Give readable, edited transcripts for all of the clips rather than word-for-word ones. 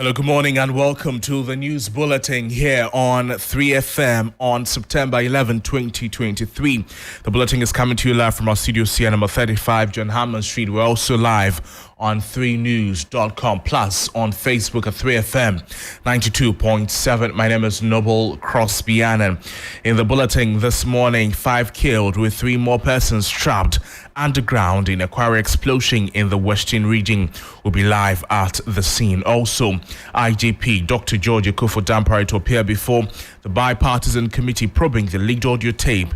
Hello, good morning and welcome to the news bulletin here on 3FM on September 11, 2023. The bulletin is coming to you live from our studio here, number 35, John Hammond Street. We're also live on 3news.com plus on Facebook at 3FM 92.7. My name is Noble Crosby Annan. In the bulletin this morning, 5 killed with 3 more persons trapped underground in a quarry explosion in the Western region. Will be live at the scene. Also, IGP Dr. George Akuffo-Dampare to appear before the bipartisan committee probing the leaked audio tape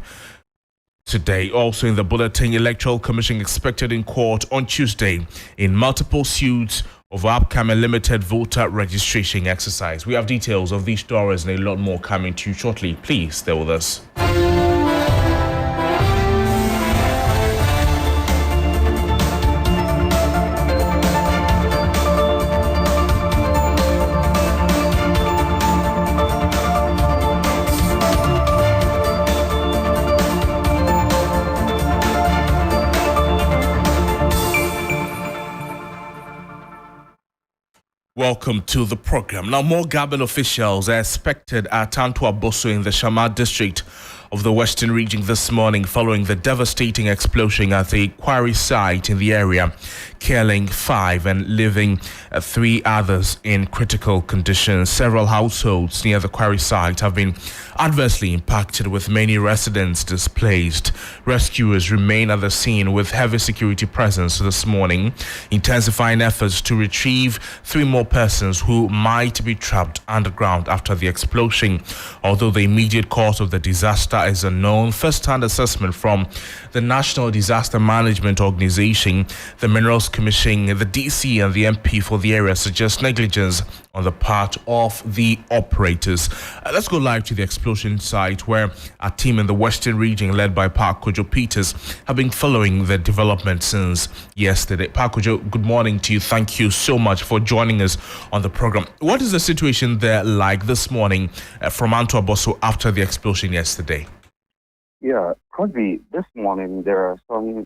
today. Also in the bulletin, Electoral Commission expected in court on Tuesday in multiple suits over upcoming limited voter registration exercise. We have details of these stories and a lot more coming to you shortly. Please stay with us. Welcome to the program. Now, more Gabon officials are expected at Antoa Boso in the Shama district of the Western region this morning following the devastating explosion at the quarry site in the area, killing 5 and leaving 3 others in critical condition. Several households near the quarry site have been adversely impacted, with many residents displaced. Rescuers remain at the scene with heavy security presence this morning, intensifying efforts to retrieve 3 more persons who might be trapped underground after the explosion. Although the immediate cause of the disaster is unknown, first-hand assessment from the National Disaster Management Organization, the Minerals Commission, the DC and the MP for the area suggest negligence on the part of the operators. Let's go live to the explosion site where a team in the Western region led by Park Kojo Peters have been following the development since yesterday. Park Kojo, good morning to you. Thank you so much for joining us on the program. What is the situation there like this morning from Antoa Boso after the explosion yesterday? Yeah, Crosby, this morning there are some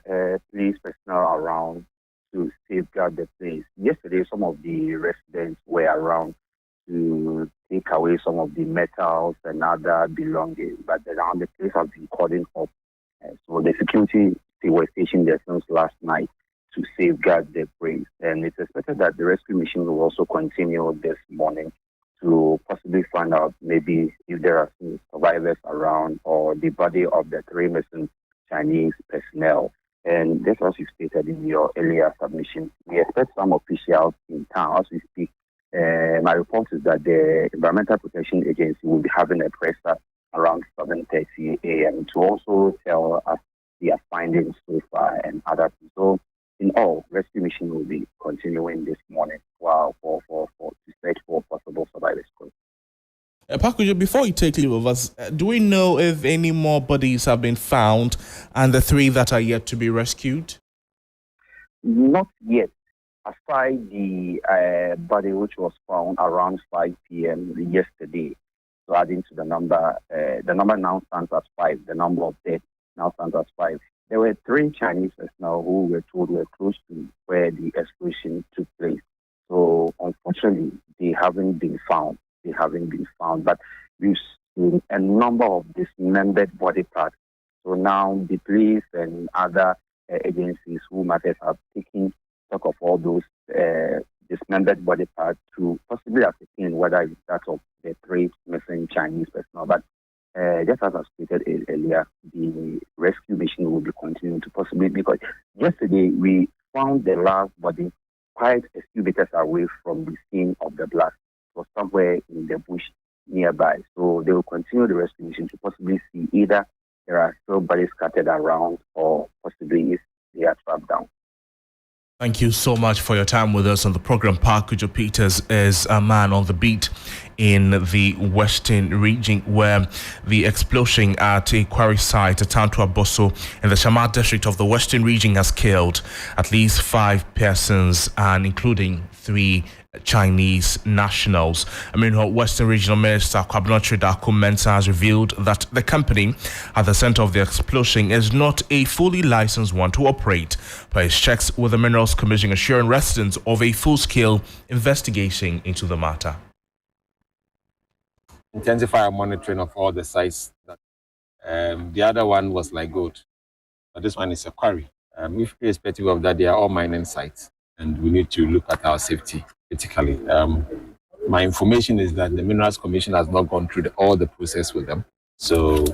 police personnel around to safeguard the place. Yesterday, some of the residents were around to take away some of the metals and other belongings, but now the place has been cordoned off. So the security, they were stationed there since last night to safeguard the place. And it's expected that the rescue mission will also continue this morning to possibly find out maybe if there are some survivors around or the body of the 3 missing Chinese personnel. And just as you stated in your earlier submission, we expect some officials in town as we speak. My report is that the Environmental Protection Agency will be having a presser around 7:30 a.m. to also tell us their findings so far and other things. So in all, rescue mission will be continuing this morning for to search for possible survivors. Pakujo, before you take leave of us, do we know if any more bodies have been found and the 3 that are yet to be rescued? Not yet. Aside the body which was found around 5 p.m. yesterday, so adding to the number now stands at 5. The number of deaths now stands at 5. There were 3 Chinese personnel who were told were close to where the explosion took place. So unfortunately, they haven't been found. But we've seen a number of dismembered body parts. So now the police and other agencies who matters have taken stock of all those dismembered body parts to possibly ascertain whether it's that of the 3 missing Chinese personnel. But just as I stated earlier, the rescue mission will be continuing to possibly, because yesterday we found the last body quite a few meters away from the scene of the blast. Or somewhere in the bush nearby. So they will continue the rescue mission to possibly see either there are still bodies scattered around or possibly if they are trapped down. Thank you so much for your time with us on the program. Park Kojo Peters is a man on the beat in the Western region, where the explosion at a quarry site at Tantua Bosso in the Shamar district of the Western region has killed at least 5 persons, and including 3 Chinese nationals. Meanwhile, Western Regional Minister Kwabena Darko-Mensah has revealed that the company at the center of the explosion is not a fully licensed one to operate, but his checks with the Minerals Commission assuring residents of a full-scale investigation into the matter. Intensify our monitoring of all the sites. The other one was like gold, but this one is a quarry. Irrespective of that, they are all mining sites, and we need to look at our safety critically. My information is that the Minerals Commission has not gone through all the process with them. So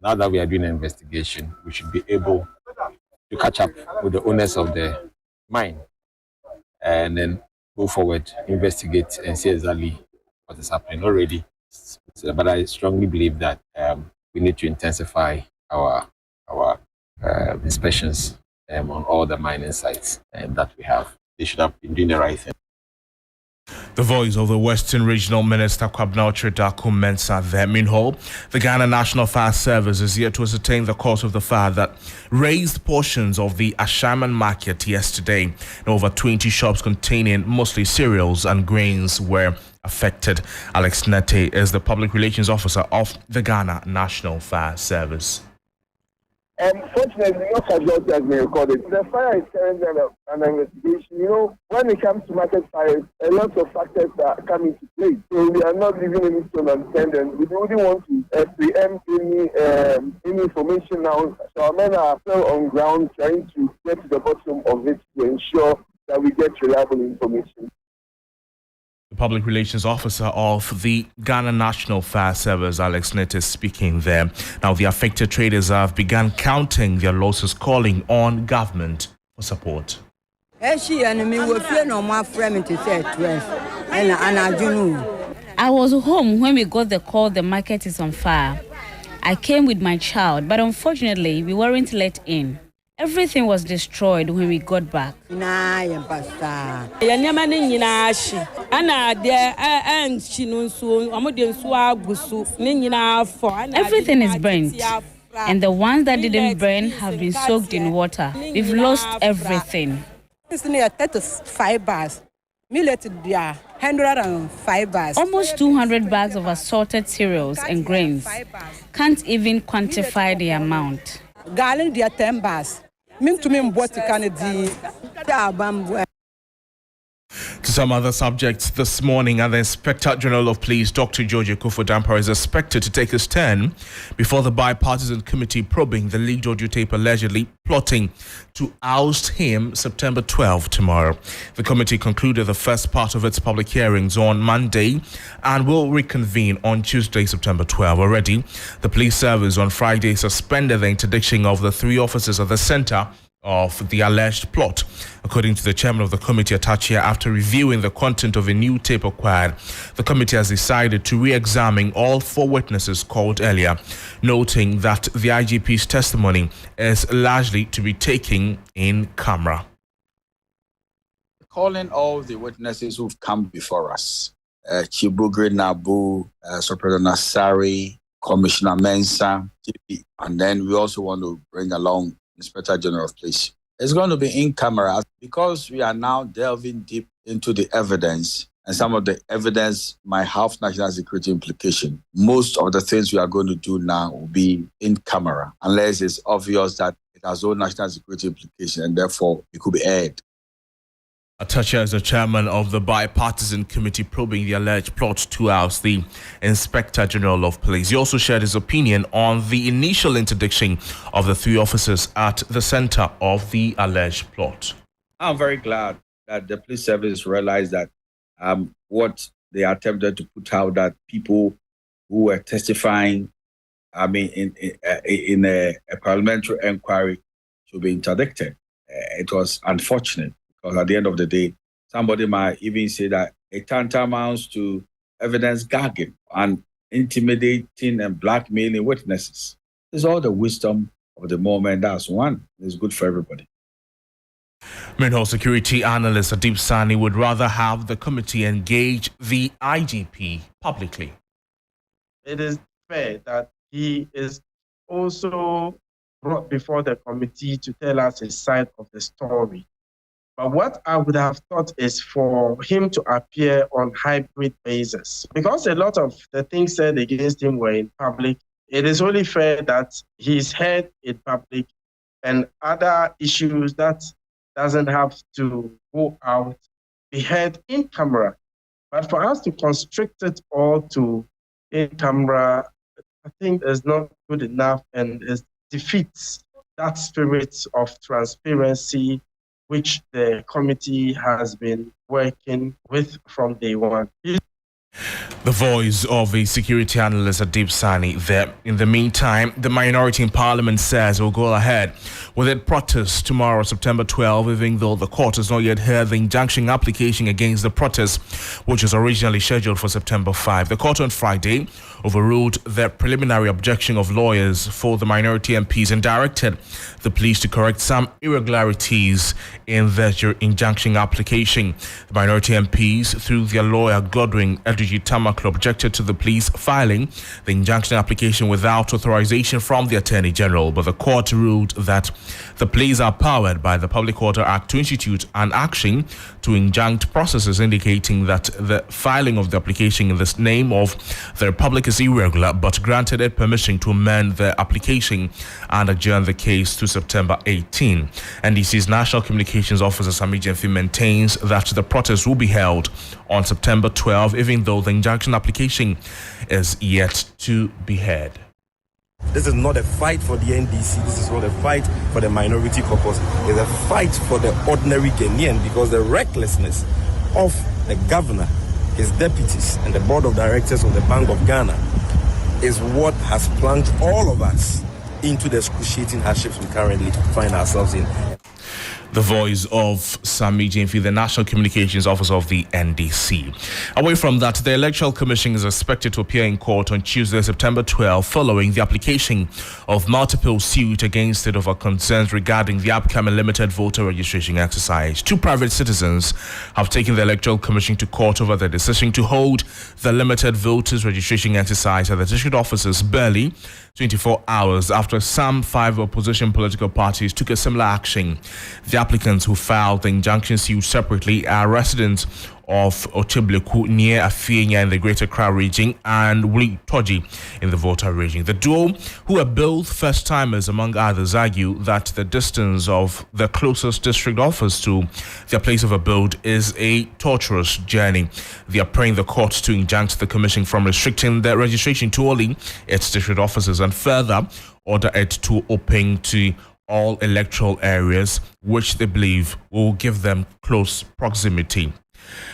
now that we are doing an investigation, we should be able to catch up with the owners of the mine and then go forward, investigate, and see exactly what is happening already. But I strongly believe that we need to intensify our inspections on all the mining sites that we have. They should have been doing the right thing. The voice of the Western Regional Minister Kwabena Darko-Mensah there. Meanwhile, the Ghana National Fire Service is yet to ascertain the cause of the fire that razed portions of the Ashaman market yesterday. And over 20 shops containing mostly cereals and grains were affected. Alex Nete is the Public Relations Officer of the Ghana National Fire Service. Fortunately, no casualty has been recorded. The fire is currently under investigation. You know, when it comes to market fires, a lot of factors come into play. So we are not leaving any stone unturned, and we wouldn't want to preempt any information now. So our men are still on ground trying to get to the bottom of it to ensure that we get reliable information. The Public Relations Officer of the Ghana National Fire Service, Alex Nete, speaking there. Now, the affected traders have begun counting their losses, calling on government for support. I was home when we got the call the market is on fire. I came with my child, but unfortunately, we weren't let in. Everything was destroyed when we got back. Everything is burnt, and the ones that didn't burn have been soaked in water. We've lost everything. 5 bars. Millet, 105 bars. Almost 200 bags of assorted cereals and grains. Can't even quantify the amount. Galen, 10 bars. To some other subjects this morning, and the Inspector General of Police, Dr. George Akuffo-Dampare, is expected to take his turn before the bipartisan committee probing the leaked audio tape allegedly plotting to oust him September 12 tomorrow. The committee concluded the first part of its public hearings on Monday and will reconvene on Tuesday, September 12. Already, the police service on Friday suspended the interdiction of the 3 officers at the center of the alleged plot. According to the chairman of the committee, Atachia, after reviewing the content of a new tape acquired, the committee has decided to re-examine all 4 witnesses called earlier, noting that the IGP's testimony is largely to be taken in camera. Calling all the witnesses who've come before us, Chibugri Nabu, Superintendent Nasari, Commissioner Mensah, and then we also want to bring along Inspector General of Police. It's going to be in camera because we are now delving deep into the evidence, and some of the evidence might have national security implication. Most of the things we are going to do now will be in camera, unless it's obvious that it has no national security implication and therefore it could be aired. Atachia is the chairman of the bipartisan committee probing the alleged plot to oust the Inspector General of Police. He also shared his opinion on the initial interdiction of the 3 officers at the center of the alleged plot. I'm very glad that the police service realized that what they attempted to put out, that people who were testifying, in a parliamentary inquiry should be interdicted. It was unfortunate. Because at the end of the day, somebody might even say that it tantamounts to evidence gagging and intimidating and blackmailing witnesses. It's all the wisdom of the moment. That's one. It's good for everybody. Meanwhile, security analyst Adib Sani would rather have the committee engage the IGP publicly. It is fair that he is also brought before the committee to tell us his side of the story. But what I would have thought is for him to appear on hybrid basis. Because a lot of the things said against him were in public, it is only fair that he's heard in public and other issues that doesn't have to go out be heard in camera. But for us to constrict it all to in camera, I think is not good enough, and it defeats that spirit of transparency which the committee has been working with from day one. The voice of a security analyst Adib Sani there. In the meantime, the minority in parliament says it will go ahead with its protest tomorrow, September 12, even though the court has not yet heard the injunction application against the protest, which was originally scheduled for September 5. The court on Friday overruled the preliminary objection of lawyers for the minority MPs and directed the police to correct some irregularities in the injunction application. The minority MPs, through their lawyer Godwin Edwiji Tamaklo, objected to the police filing the injunction application without authorization from the Attorney General, but the court ruled that the police are powered by the Public Order Act to institute an action to injunct processes, indicating that the filing of the application in the name of the Republic is irregular, but granted it permission to amend the application and adjourn the case to September 18. NDC's National Communications Officer Sami Gyamfi maintains that the protest will be held on September 12, even though the injunction application is yet to be heard. This is not a fight for the NDC. This is not a fight for the minority caucus. It's a fight for the ordinary Ghanaian, because the recklessness of the governor, his deputies, and the board of directors of the Bank of Ghana is what has plunged all of us into the excruciating hardships we currently find ourselves in. The voice of Sami Gyamfi, the National Communications Officer of the NDC. Away from that, the Electoral Commission is expected to appear in court on Tuesday, September 12, following the application of multiple suits against it over concerns regarding the upcoming limited voter registration exercise. Two private citizens have taken the Electoral Commission to court over their decision to hold the limited voters registration exercise at the district offices barely 24 hours after some 5 opposition political parties took a similar action. The applicants who filed the injunction suit separately are residents of Ochebleku near Afienya in the Greater Accra region and Wuli Toji in the Volta region. The duo, who are both first-timers among others, argue that the distance of the closest district office to their place of abode is a torturous journey. They are praying the court to injunct the commission from restricting the registration to only its district offices and further order it to open to all electoral areas, which they believe will give them close proximity.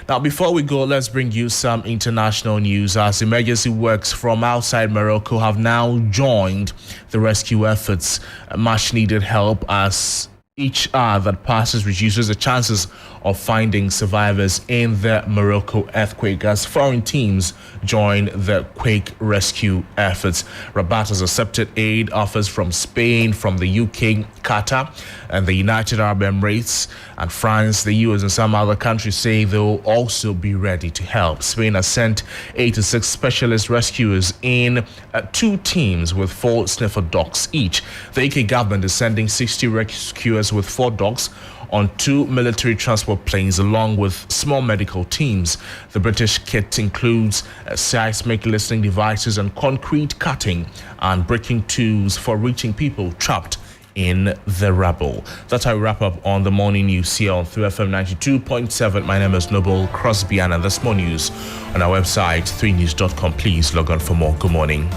Now, before we go, let's bring you some international news as emergency works from outside Morocco have now joined the rescue efforts. Much needed help as each hour that passes reduces the chances of finding survivors in the Morocco earthquake as foreign teams join the quake rescue efforts. Rabat has accepted aid offers from Spain, from the UK, Qatar, and the United Arab Emirates, and France, the US, and some other countries say they will also be ready to help. Spain has sent 8 to 6 specialist rescuers in 2 teams with 4 sniffer dogs each. The UK government is sending 60 rescuers with 4 dogs on 2 military transport planes along with small medical teams. The British kit includes seismic listening devices and concrete cutting and breaking tools for reaching people trapped in the rubble. That's how we wrap up on the morning news here on 3FM 92.7. My name is Noble Crosby, and there's more news on our website 3news.com. Please log on for more. Good morning.